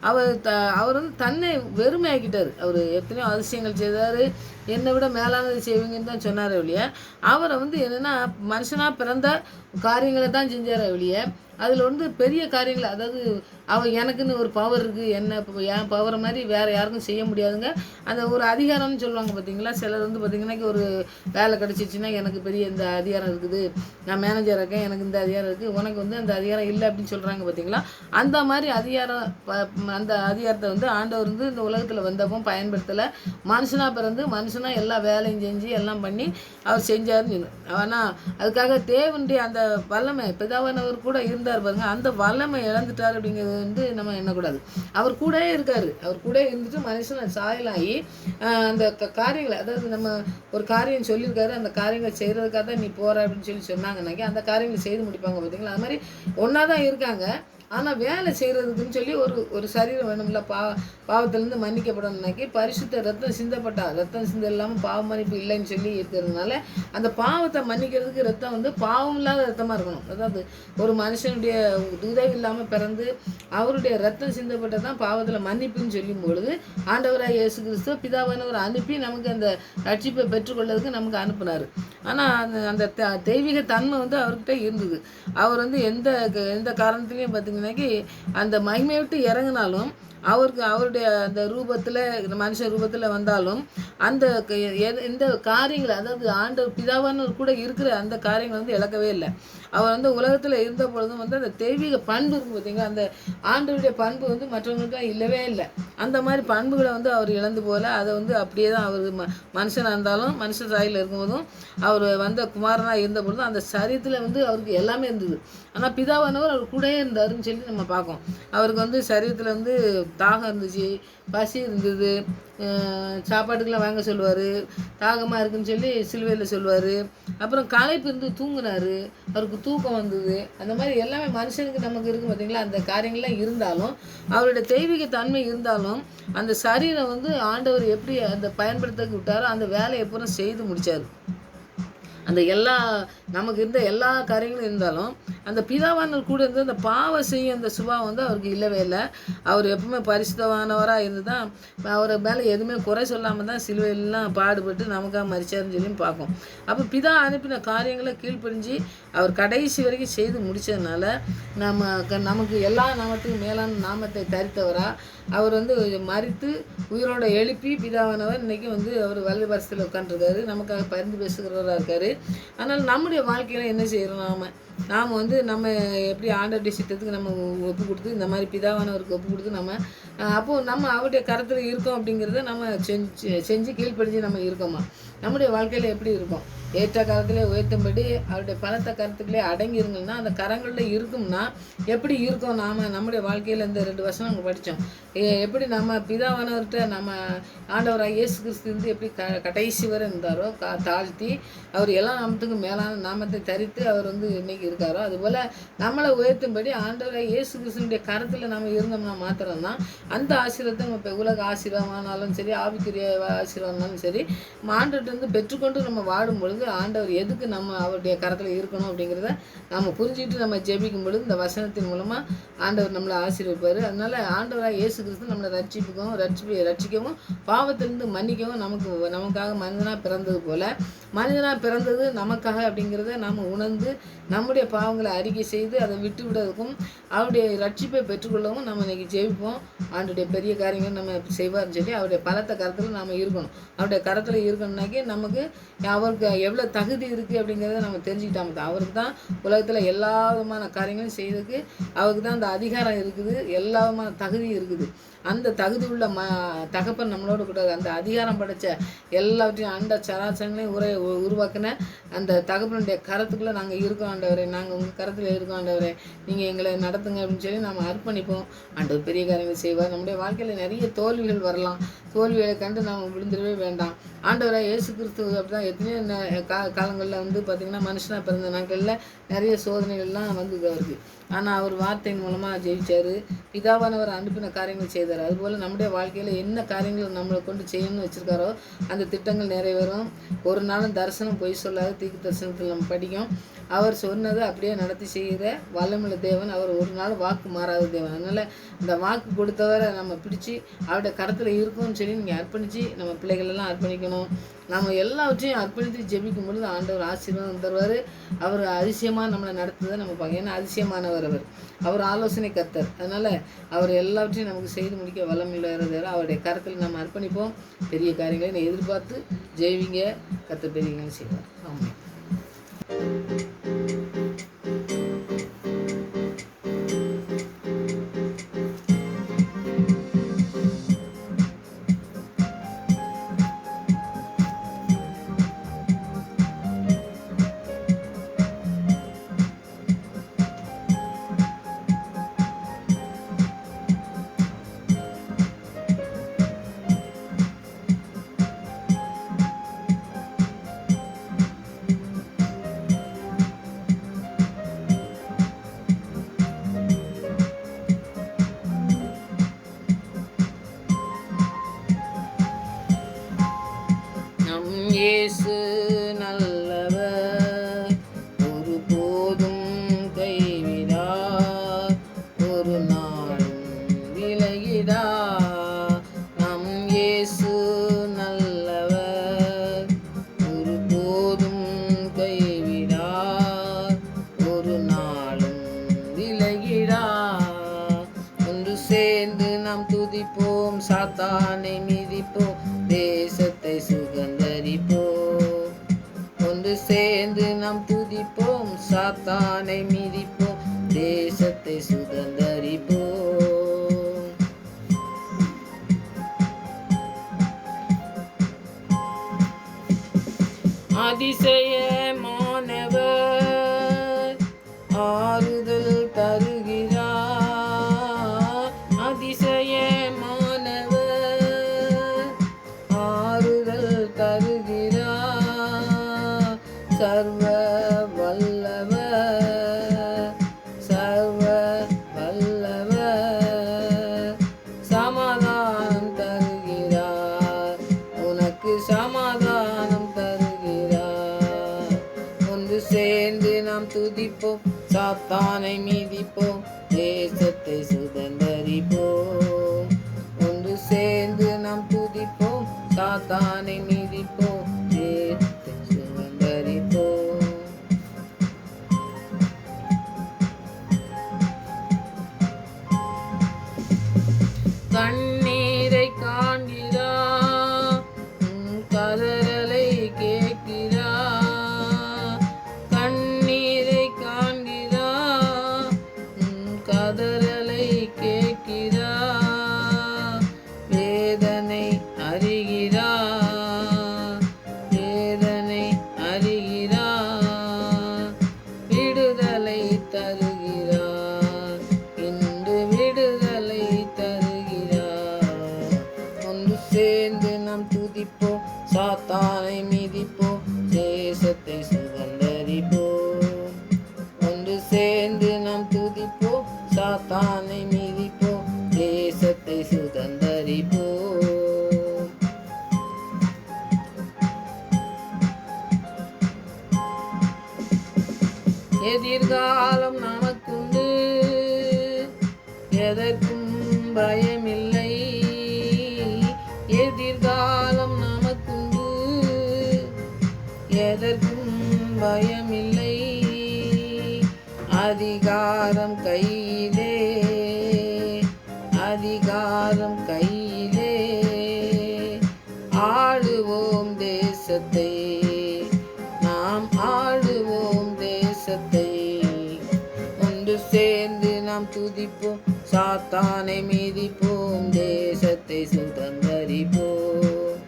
அவர் வந்து தன்னை வெறுமையாக்கிட்டார். அவர் எத்தனையோ அதிசயங்கள் செய்தார், என்னை விட மேலானது செய்வீங்கன்னு தான் சொன்னார் ஒழிய, அவரை வந்து என்னென்னா மனுஷனாக பிறந்த காரியங்களை தான் செஞ்சார் ஒழிய, அதில் வந்து பெரிய காரியங்கள், அதாவது அவள் எனக்குன்னு ஒரு பவர் இருக்குது, என்ன என் பவரை மாதிரி வேறு யாருக்கும் செய்ய முடியாதுங்க. அந்த ஒரு அதிகாரம்னு சொல்லுவாங்க பார்த்தீங்களா, சிலர் வந்து பார்த்திங்கன்னா ஒரு வேலை கிடச்சிச்சின்னா எனக்கு பெரிய இந்த அதிகாரம் இருக்குது, நான் மேனேஜர் இருக்கேன், எனக்கு இந்த அதிகாரம் இருக்குது, உனக்கு வந்து அந்த அதிகாரம் இல்லை அப்படின்னு சொல்கிறாங்க பார்த்தீங்களா. அந்த மாதிரி அந்த அதிகாரத்தை வந்து ஆண்டவர் வந்து இந்த உலகத்தில் வந்தப்போ பயன்படுத்தலை. மனுஷனாக பிறந்து மனுஷனாக எல்லா வேலையும் செஞ்சு எல்லாம் பண்ணி அவர் செஞ்சாருன்னு சொன்னார். ஆனால் அதுக்காக தேவனுடைய அந்த வல்லமை பிதாவானவர் கூட இருந்தார் பாருங்க, அந்த வல்லமை இழந்துட்டார் அப்படிங்கிறது வந்து நம்ம எண்ணக்கூடாது. அவர் கூடவே இருக்காரு, அவர் கூட இருந்துட்டு மனுஷனை சாயலாகி அந்த காரியங்களை, அதாவது நம்ம ஒரு காரியம் சொல்லியிருக்காரு, அந்த காரியங்களை செய்கிறதுக்காக தான் நீ போகிற அப்படின்னு சொன்னாங்கன்னாக்கி அந்த காரியங்களை செய்து முடிப்பாங்க பார்த்தீங்களா. அது மாதிரி ஒன்றா தான் இருக்காங்க, ஆனால் வேலை செய்கிறதுக்குன்னு சொல்லி ஒரு சரீரம் வேணும்ல. பாவத்திலேருந்து மன்னிக்கப்படணும்னாக்கி பரிசுத்த ரத்தம் சிந்தப்பட்டா, ரத்தம் சிந்த இல்லாமல் பாவ மன்னிப்பு இல்லைன்னு சொல்லி இருக்கிறதுனால அந்த பாவத்தை மன்னிக்கிறதுக்கு ரத்தம் வந்து பாவம் இல்லாத ரத்தமாக இருக்கணும். அதாவது ஒரு மனுஷனுடைய உதவி இல்லாமல் பிறந்து அவருடைய ரத்தம் சிந்தப்பட்ட தான் பாவத்தில் மன்னிப்புன்னு சொல்லும் பொழுது ஆண்டவராக இயேசு கிறிஸ்துவ பிதாவானவர் அனுப்பி நமக்கு அந்த ரட்சிப்பை பெற்றுக்கொள்வதற்கு நமக்கு அனுப்புனார். ஆனால் அந்த தெய்வீக தன்மை வந்து அவர்கிட்ட இருந்தது. அவர் வந்து எந்த காரணத்துலையும் பார்த்தீங்கன்னாக்கி அந்த மகிமையை விட்டு இறங்கினாலும் அவருடைய அந்த ரூபத்தில், மனுஷ ரூபத்தில் வந்தாலும் அந்த எந்த காரியங்களை, அதாவது ஆண்டவர் பிதாவானவர் கூட இருக்கிற அந்த காரியங்களை வந்து இழக்கவே இல்லை. அவர் வந்து உலகத்தில் இருந்த பொழுதும் வந்து அந்த தெய்வீக பண்பு இருக்கும் பார்த்தீங்களா, அந்த ஆண்டவருடைய பண்பு வந்து மற்றவங்களுக்கு இல்லவே இல்லை. அந்த மாதிரி பண்புகளை வந்து அவர் இழந்து போல, அதை வந்து அப்படியே தான் அவர் மனுஷனாக இருந்தாலும் மனுஷ சாயில் இருக்கும்போதும் அவர் வந்த குமாரனாக இருந்த பொழுதும் அந்த சரீரத்தில் வந்து அவருக்கு எல்லாமே இருந்தது. ஆனால் பிதாவானவர் அவர் கூடயே இருந்தாருன்னு சொல்லி நம்ம பார்க்கோம். அவருக்கு வந்து சரீரத்தில் வந்து தாகம் இருந்துச்சு, பசி இருந்தது, சாப்பாட்டுக்கெல்லாம் வாங்க சொல்லுவார், தாகமாக இருக்குன்னு சொல்லி சிலுவையில் சொல்லுவார். அப்புறம் களைப்பு இருந்து தூங்கினார், அவருக்கு தூக்கம் வந்தது. அந்த மாதிரி எல்லாமே மனுஷனுக்கு நமக்கு இருக்குது பார்த்தீங்களா. அந்த காரியங்கள்லாம் இருந்தாலும் அவருடைய தெய்வீக தன்மை இருந்தாலும் அந்த சரீரம் வந்து ஆண்டவர் எப்படி அந்த பயன்படுத்த விட்டாரோ அந்த வேலையை எப்போ செய்து முடித்தார். அந்த நமக்கு இருந்த எல்லா காரியங்களும் இருந்தாலும் அந்த பிதாவானவர் கூட இருந்து அந்த பாவ செய்யும் அந்த சுபாவம் வந்து அவருக்கு இல்லவே இல்லை. அவர் எப்பவுமே பரிசுத்தவானவராக இருந்து தான் அவரை மேலே எதுவுமே குறை சொல்லாமல் தான் சிலுவையிலாம் பாடுபட்டு நமக்காக மரிச்சாருன்னு சொல்லி பார்ப்போம். அப்போ பிதா அனுப்பின காரியங்களை கீழ்ப்படிஞ்சு அவர் கடைசி வரைக்கும் செய்து முடித்ததுனால நமக்கு எல்லா நாமத்துக்கும் மேலான நாமத்தை தரித்தவராக அவர் வந்து மரித்து உயிரோட எழுப்பி பிதாவானவர் இன்றைக்கி வந்து அவர் வலது பரிசத்தில் உட்காந்துருக்காரு, நமக்காக பரிந்து பேசுகிறவராக இருக்கார். ஆனால் நம்முடைய வாழ்க்கையில் என்ன செய்கிறோம், நாம் வந்து நம்ம எப்படி ஆண்டவருடைய சித்தத்துக்கு நம்ம ஒப்பு கொடுத்து இந்த மாதிரி பிதாவானவருக்கு ஒப்பு கொடுத்து அப்போது நம்ம அவருடைய கருத்தில் இருக்கோம் அப்படிங்கிறத நம்ம செஞ்சு கீழ்ப்படிஞ்சு நம்ம இருக்கோமா, நம்முடைய வாழ்க்கையில் எப்படி இருக்கும். ஏற்ற காலத்திலே உயர்த்தும்படி அவருடைய பலத்த கருத்துக்களே அடங்கிருங்கன்னா அந்த கரங்களில் இருக்கும்னா எப்படி இருக்கும். நம்முடைய வாழ்க்கையில் இந்த 2 வருஷம் நாங்கள் படித்தோம், எப்படி நம்ம பிதாவானவர்கிட்ட நம்ம ஆண்டவராக இயேசு கிறிஸ்து வந்து எப்படி கடைசி வரை இருந்தாரோ தாழ்த்தி அவர் எல்லா நாமத்துக்கும் மேலான நாமத்தை தரித்து அவர் வந்து இன்னைக்கு இருக்காரோ, அதுபோல் நம்மளை உயர்த்தும்படி ஆண்டவராக இயேசு கிறிஸ்துனுடைய கருத்தில் நம்ம இருந்தோம்னா மாத்திரம்தான் அந்த ஆசீர்வாதத்தை நம்ம இப்போ உலக ஆசீர்வாதமானாலும் சரி, ஆவிக்குரிய ஆசீர்வாதம்னாலும் சரி, ஆண்டவர்கிட்ட இருந்து பெற்றுக்கொண்டு நம்ம வாடும் பொழுது ஆண்டவர் எதுக்கு நம்ம அவருடைய கரத்தில் இருக்கணும் அப்படிங்கிறத நம்ம புரிஞ்சுக்கிட்டு நம்ம ஜெபிக்கும் பொழுது இந்த வசனத்தின் மூலமாக ஆண்டவர் நம்மளை ஆசீர்வதிப்பார். அதனால ஆண்டவராக இயேசு கிறிஸ்து நம்மளை ரட்சிக்கவும் பாவத்திலிருந்து மன்னிக்கவும் நமக்காக மனிதனாக பிறந்தது போல மனிதனாக பிறந்தது நமக்காக அப்படிங்கிறத நாம் உணர்ந்து நம்முடைய நம்முடைய பாவங்களை அறிக்கை செய்து அதை விட்டு விடுறதுக்கும் அவருடைய ரட்சிப்பை பெற்றுக்கொள்ளவும் நம்ம இன்றைக்கி ஜெயிப்போம். ஆண்டுடைய பெரிய காரியங்கள் நம்ம செய்வார்னு சொல்லி அவருடைய பலத்த கரத்தில் நாம் இருக்கணும். அவருடைய கரத்தில் இருக்கணும்னாக்கி நமக்கு அவருக்கு எவ்வளோ தகுதி இருக்குது அப்படிங்கிறத நம்ம தெரிஞ்சுக்கிட்டாம அவருக்கு தான் உலகத்தில் எல்லா விதமான காரியங்களும் செய்யறதுக்கு அவருக்கு தான் அந்த அதிகாரம் இருக்குது, எல்லா விதமான தகுதி இருக்குது. அந்த தகுதி உள்ள தகப்பன் நம்மளோட கூட அந்த அதிகாரம் படைத்த எல்லாவற்றையும் அண்ட சராசரங்களையும் உருவாக்கின அந்த தகப்பனுடைய கரத்துக்குள்ளே நாங்கள் இருக்கோம் ஆண்டவரே, நாங்கள் உங்கள் கரத்தில் இருக்கோம் ஆண்டவரே, நீங்கள் எங்களை நடத்துங்க அப்படின்னு சொல்லி நம்ம அர்ப்பணிப்போம். ஆண்டவர் பெரிய காரியங்கள் செய்வார். நம்முடைய வாழ்க்கையில் நிறைய தோல்விகள் வரலாம். தோல்விகளை கண்டு நாம் விழுந்துடவே வேண்டாம். ஆண்டவராக இயேசு கிறிஸ்து அப்படி தான் எத்தனையோ காலங்களில் வந்து பார்த்திங்கன்னா மனுஷனாக பிறந்த நாட்களில் நிறைய சோதனைகள்லாம் வந்தது அவருக்கு. ஆனால் அவர் வார்த்தையின் மூலமாக ஜெயிச்சார். பிதாவானவர் அனுப்பின காரியங்கள் செய்தார். அதுபோல் நம்முடைய வாழ்க்கையில் என்ன காரியங்கள் நம்மளை கொண்டு செய்யணும்னு வச்சுருக்காரோ அந்த திட்டங்கள் நிறைவேறும். ஒரு நாளும் தரிசனம் பொய் சொல்லாத தீர்க்க தரிசனத்தில் நம்ம படிக்கும். அவர் சொன்னதை அப்படியே நடத்தி செய்கிற வல்லமுள்ள தேவன். அவர் ஒரு நாள் வாக்கு மாறாத தேவன். அதனால் இந்த வாக்கு கொடுத்தவரை நம்ம பிடிச்சி அவருடைய கரத்தில் இருக்கும்னு சொல்லி நீங்கள் அர்ப்பணித்து நம்ம பிள்ளைகளெல்லாம் அர்ப்பணிக்கணும். நம்ம எல்லாவற்றையும் அர்ப்பணித்து ஜெபிக்கும் பொழுது ஆண்டவர் ஆசீர்வாதம் தருவார். அவர் அதிசயமாக நம்மளை நடத்துவதை நம்ம பார்க்க. ஏன்னா அதிசயமானவர் அவர் ஆலோசனை கர்த்தர். அதனால் அவர் எல்லாவற்றையும் நமக்கு செய்து முடிக்க வல்லமுள்ளவர். அவருடைய கரத்தில் நம்ம அர்ப்பணிப்போம். பெரிய காரியங்களை எதிர்பார்த்து ஜெயிவிங்க. கர்த்தர் பெரிய காரியம் செய்வார். ஆமாம். இயேசு நல்லவர், ஒருபோதும் கைவிடார், ஒரு நாளும் விலகிடார். நம் இயேசு நல்லவர், ஒருபோதும் கைவிடார், ஒரு நாளும் விலகிடார். ஒன்று சேர்ந்து நாம் துதிப்போம், சாத்தானை மிதிப்போம், தேசத்தை சுதந்தரிப்போம். ஒன்று சேர்ந்து நாம் துதிப்போம், சாத்தானை மிதிப்போம், தேசத்தை சுதந்தரிப்போம். அதிசயமானவர் ஆறுதல் தருகிறார். அதிசயமானவர் ஆறுதல் தருகிறார். சர்வ வல்லவர், சர்வ வல்லவர் சமாதானம் தருகிறார். உனக்கு சமாதானம் தருகிறார். ஒன்று சேர்ந்து நாம் துதிப்போம், சாத்தானை மிதிப்போம், தேசத்தை சுதந்தரிப்போம். ஒன்று சேர்ந்து நாம் துதிப்போம், சாத்தானை மிதிப்போம், தேசத்தை சுதந்தரிப்போம். கண்ணீரை காண்கிறார், கதறலை கேட்கிறார். கண்ணீரை காண்கிறார், கதறலை கேட்கிறார். வேதனை அறிகிறார், வேதனை அறிகிறார். விடுதலை தருகிறார், இன்று விடுதலை தருகிறார். ஒன்று சேர்ந்து நாம் துதிப்போம், சாத்தானை மிதிப்போம், தேசத்தை சுதந்தரிப்போம். ஒன்று சேர்ந்து நாம் துதிப்போம், சாத்தானை மிதிப்போம், தேசத்தை சுதந்தரிப்போம். எதிர்காலம் நமக்குண்டு, எதற்கும் பயமில்லை. எதிர்காலம் நமக்குண்டு, எதற்கும் பயமில்லை. அதிகாரம் கையிலே, அதிகாரம் கையிலே, ஆளுவோம் தேசத்தை, நாம் ஆளுவோம் தேசத்தை. ஒன்று சேர்ந்து நாம் துதிப்போம், சாத்தானை மீதிப்போம், தேசத்தை சுதந்தரிப்போம்.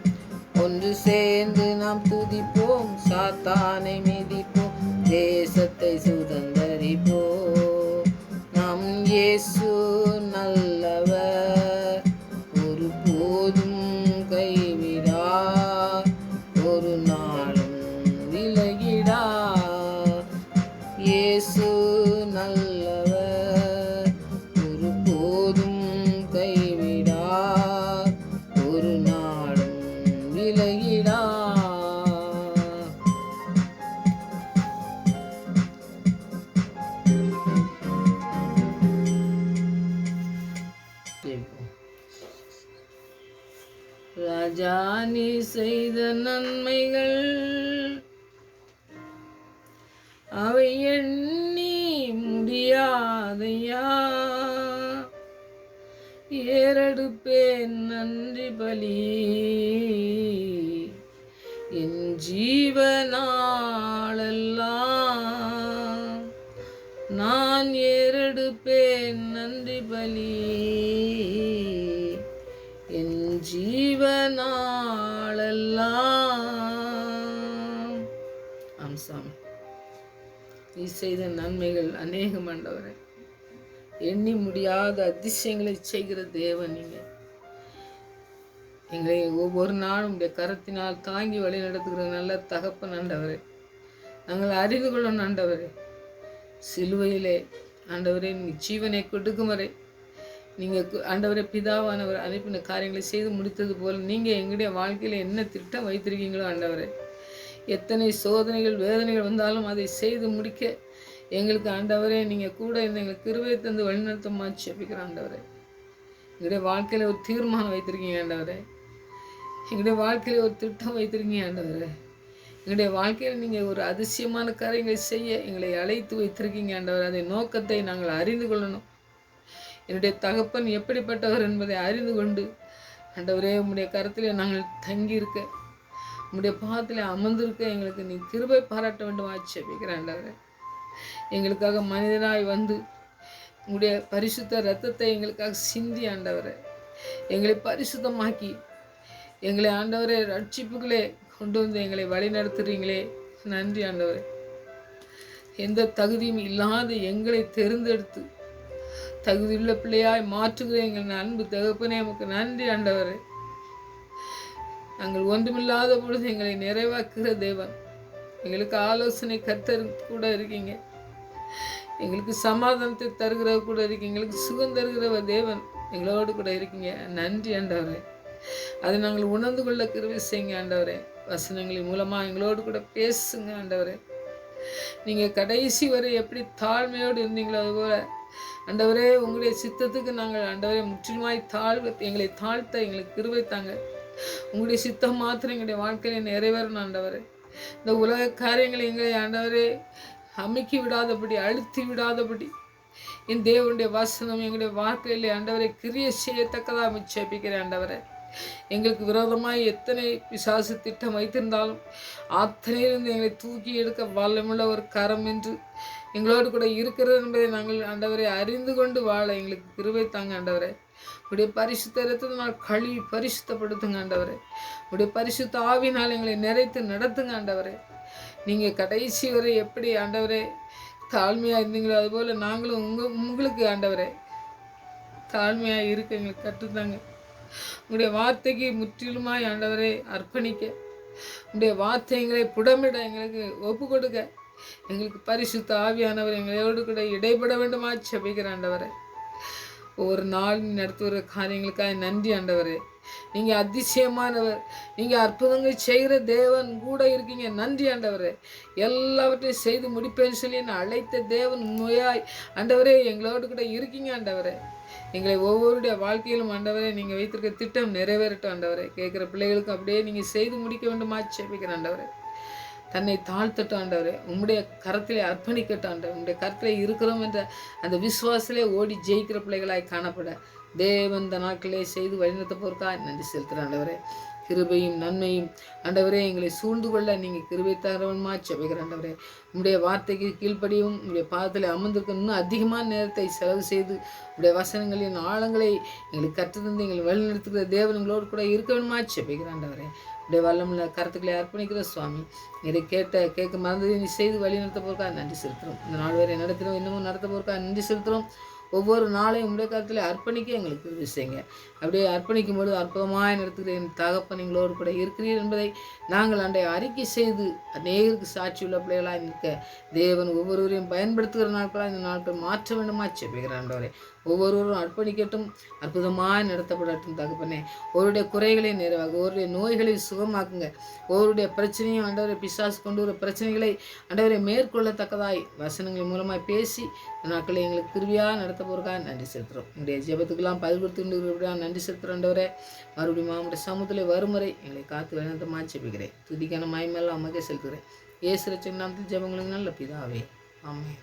ஒன்று சேர்ந்து நாம் துதிப்போம், சாத்தானை மீதிப்போம், தேசத்தை சுதந்தரிப்போம். நம் இயேசு நல்லவர், ஒரு போதும் கைவிடார், ஒரு நாளும் விலகிடார். இயேசு நல்லவர், ஒரு போதும் கைவிடார், ஒரு நாளும் விலகிடார். ராஜா நீ செய்த நன்மைகள் அவை எண்ணி முடியாதையா, ஏறெடுப்பேன் நன்றி பலி, என் ஜீவனாளெல்லாம் நான் ஏறெடுப்பேன் நன்றி பலி, என் ஜீவனாளெல்லாம். சாமி, நீ செய்த நன்மைகள் அநேகம் ஆண்டவரே, எண்ணி முடியாத அதிசயங்களை செய்கிற தேவன் நீங்கள். எங்களை ஒவ்வொரு நாளும் உடைய கரத்தினால் தாங்கி வழி நடத்துகிற நல்ல தகப்பன் ஆண்டவரே, நாங்கள் அறிந்து கொள்ளணும் ஆண்டவரே. சிலுவையிலே ஆண்டவரே நீ ஜீவனை கொடுக்கும் வரை நீங்கள் ஆண்டவரே பிதாவானவர் அனுப்பின காரியங்களை செய்து முடித்தது போல் நீங்கள் எங்களுடைய வாழ்க்கையில் என்ன திட்டம் வைத்திருக்கீங்களோ ஆண்டவரே, எத்தனை சோதனைகள் வேதனைகள் வந்தாலும் அதை செய்து முடிக்க எங்களுக்கு ஆண்டவரே நீங்கள் கூட இருந்து எங்களுக்கு கிருபை தந்து வழிநடத்தமா ஜெபிக்கிறோம் ஆண்டவரே. எங்களுடைய வாழ்க்கையில் ஒரு தீர்மானம் வைத்திருக்கீங்க ஆண்டவரே, எங்களுடைய வாழ்க்கையில் ஒரு திட்டம் வைத்திருக்கீங்க ஆண்டவரே. எங்களுடைய வாழ்க்கையில் நீங்கள் ஒரு அதிசயமான காரியங்களை செய்ய எங்களை அழைத்து வைத்திருக்கீங்க ஆண்டவர். அதை நோக்கத்தை நாங்கள் அறிந்து கொள்ளணும். என்னுடைய தகப்பன் எப்படிப்பட்டவர் என்பதை அறிந்து கொண்டு ஆண்டவரே உம்முடைய கருத்தில் நாங்கள் தங்கியிருக்க, உம்முடைய பாதத்தில் அமர்ந்திருக்க எங்களுக்கு நீ கிருபை பாராட்ட வேண்டும் ஆட்சேபிக்கிறேன் ஆண்டவரே. எங்களுக்காக மனிதனாய் வந்து உங்களுடைய பரிசுத்த இரத்தத்தை எங்களுக்காக சிந்தி ஆண்டவரே எங்களை பரிசுத்தமாக்கி எங்களை ஆண்டவரே ரட்சிப்புகளே கொண்டு வந்து எங்களை வழி நடத்துறீங்களே, நன்றி ஆண்டவரே. எந்த தகுதியும் இல்லாத எங்களை தேர்ந்தெடுத்து தகுதியுள்ள பிள்ளையாய் மாற்றுகிற எங்கள் அன்பு தகப்பனே உமக்கு நன்றி ஆண்டவரே. நாங்கள் ஒன்றுமில்லாத பொழுது எங்களை நிறைவாக்குகிற தேவன், எங்களுக்கு ஆலோசனை கர்த்தர் கூட இருக்கீங்க, எங்களுக்கு சமாதானத்தை தருகிற கூட இருக்கீங்க, எங்களுக்கு சுகம் தருகிற தேவன் எங்களோடு கூட இருக்கீங்க, நன்றி ஆண்டவரே. அதை நாங்கள் உணர்ந்து கொள்ள கிருபை செய்யுங்க ஆண்டவரே. வசனங்களின் மூலமாக எங்களோடு கூட பேசுங்க ஆண்டவரே. நீங்கள் கடைசி வரை எப்படி தாழ்மையோடு இருந்தீங்களோ அதுபோல் ஆண்டவரே உங்களுடைய சித்தத்துக்கு நாங்கள் ஆண்டவரே முற்றிலுமாய் எங்களை தாழ்த்த எங்களுக்கு கிருபை தாங்க. உங்களுடைய சித்தம் மாத்திரம் எங்களுடைய வாழ்க்கையில நிறைவேறணும் ஆண்டவரே. இந்த உலக காரியங்களை எங்களை ஆண்டவரே அமுக்கி விடாதபடி, அழுத்தி விடாதபடி என் தேவனுடைய வசனம் எங்களுடைய வாழ்க்கையிலே ஆண்டவரை கிரியை செய்யத்தக்கதாக ஜெபிக்கிறேன் ஆண்டவரே. எங்களுக்கு விரோதமாய் எத்தனை பிசாசு திட்டம் வைத்திருந்தாலும் அத்தனையிலிருந்து எங்களை தூக்கி எடுக்க வல்லமுள்ள ஒரு கரம் என்று எங்களோடு கூட இருக்கிறது என்பதை நாங்கள் ஆண்டவரை அறிந்து கொண்டு வாழ எங்களுக்கு கிருபை தாங்க ஆண்டவரே. உடைய பரிசுத்த இரத்தத்தினால் கழுவி பரிசுத்தப்படுத்துங்க ஆண்டவரே. உடைய பரிசுத்த ஆவினால் எங்களை நிறைத்து நடத்துங்க ஆண்டவரே. நீங்கள் கடைசி வரை எப்படி ஆண்டவரே தாழ்மையாக இருந்தீங்களோ அதுபோல் நாங்களும் உங்களுக்கு ஆண்டவரே தாழ்மையாக இருக்க எங்களுக்கு கற்றுத்தாங்க. உங்களுடைய வார்த்தைக்கு முற்றிலுமாய் ஆண்டவரை அர்ப்பணிக்க, உங்களுடைய வார்த்தைகளை புடமிட எங்களுக்கு ஒப்பு கொடுக்க எங்களுக்கு பரிசுத்த ஆவியானவர் எங்களோடு கூட இடைபட வேண்டுமா ஜெபிக்கிற ஆண்டவரே. ஒவ்வொரு நாள் நடத்துகிற காரியங்களுக்காக நன்றி ஆண்டவரே. நீங்கள் அதிசயமானவர், நீங்கள் அற்புதங்கள் செய்கிற தேவன் கூட இருக்கீங்க, நன்றி ஆண்டவரே. எல்லாவற்றையும் செய்து முடிப்பேன்னு சொல்லி நான் அழைத்த தேவன் உண்மையாய் ஆண்டவரே எங்களோடு கூட இருக்கீங்க ஆண்டவரே. எங்களை ஒவ்வொருடைய வாழ்க்கையிலும் ஆண்டவரே நீங்கள் வைத்திருக்க திட்டம் நிறைவேறட்டும் ஆண்டவரே. கேட்குற பிள்ளைகளுக்கு அப்படியே நீங்கள் செய்து முடிக்க வேண்டுமா ஜெபிக்கிறேன் ஆண்டவரே. தன்னை தாழ்த்தட்டும் ஆண்டவரே, உம்முடைய கரத்திலே அர்ப்பணிக்கட்டும் ஆண்டவரே. உம்முடைய கரத்திலே இருக்கிறோம் என்ற அந்த விசுவாசத்திலே ஓடி ஜெயிக்கிற பிள்ளைகளாய் காணப்பட தேவன் இந்த நாட்களே செய்து வழிநடத்த போருக்கா நன்றி செலுத்துகிறேன் ஆண்டவரே. கிருபையும் நன்மையும் ஆண்டவரே எங்களை சூழ்ந்து கொள்ள நீங்கள் கிருபை தரவன்மா செபிக்கிற ஆண்டவரே. உங்களுடைய வார்த்தைக்கு கீழ்ப்படியும் உங்களுடைய பாதத்தில் அமர்ந்திருக்க இன்னும் அதிகமான நேரத்தை செலவு செய்து உங்களுடைய வசனங்களின் ஆழங்களை எங்களுக்கு கற்றுத்தந்து எங்களை வழிநடத்துகிற தேவன்களோடு கூட இருக்க வேணுமா செபிக்கிற ஆண்டவரே. உடைய வல்லமுள்ள கருத்துக்களை அர்ப்பணிக்கிற சுவாமி, இதை கேட்க மறந்ததை நீ செய்து வழி நடத்த போருக்கா நன்றி செலுத்துகிறோம். இந்த நாள் வரை நடத்தினோம், இன்னமும் நடத்த போருக்கா நன்றி செலுத்துகிறோம். ஒவ்வொரு நாளையும் உங்களுடைய கருத்தில் அர்ப்பணிக்க எங்களுக்கு விஷயங்க. அப்படியே அர்ப்பணிக்கும் பொழுது அற்புதமாக நடத்துகிற என் தகப்பன் எங்களோடு கூட இருக்கிறீர் என்பதை நாங்கள் அன்றைய அறிக்கை செய்து அநேகருக்கு சாட்சி உள்ள பிள்ளைகளாக நிற்க தேவன் ஒவ்வொருவரையும் பயன்படுத்துகிற நாட்களாக இந்த நாட்கள் மாற்ற வேண்டுமா செபிக்கிற ஆண்டவரே. ஒவ்வொருவரும் அர்ப்பணிக்கட்டும், அற்புதமாக நடத்தப்படட்டும் தகப்பனே. ஒருடைய குறைகளை நிறைவாக, ஒருடைய நோய்களை சுகமாக்குங்க. ஒருடைய பிரச்சனையும் ஆண்டவரை பிசாசு கொண்டு வர பிரச்சனைகளை ஆண்டவரை மேற்கொள்ளத்தக்கதாய் வசனங்கள் மூலமாக பேசி நாட்களை எங்களுக்கு கிருவியாக நடத்த போகிறக்காக நன்றி செலுத்துகிறோம். உங்களுடைய ஜெபத்துக்கெல்லாம் பதில் கொடுத்து நன்றி செலுத்துகிறோம் ஆண்டவரே. மறுபடியும் நம்முடைய சமூகத்தில் வருமுறை எங்களை காத்து வேணாந்தமாக ஜெபிக்கிறேன். துதிக்கான மகிமையெல்லாம் அமக செலுத்துகிறேன். இயேசு ரட்சகர் நாமத்தில் ஜெபங்களுக்கு நல்ல பிதாவே, ஆமென்.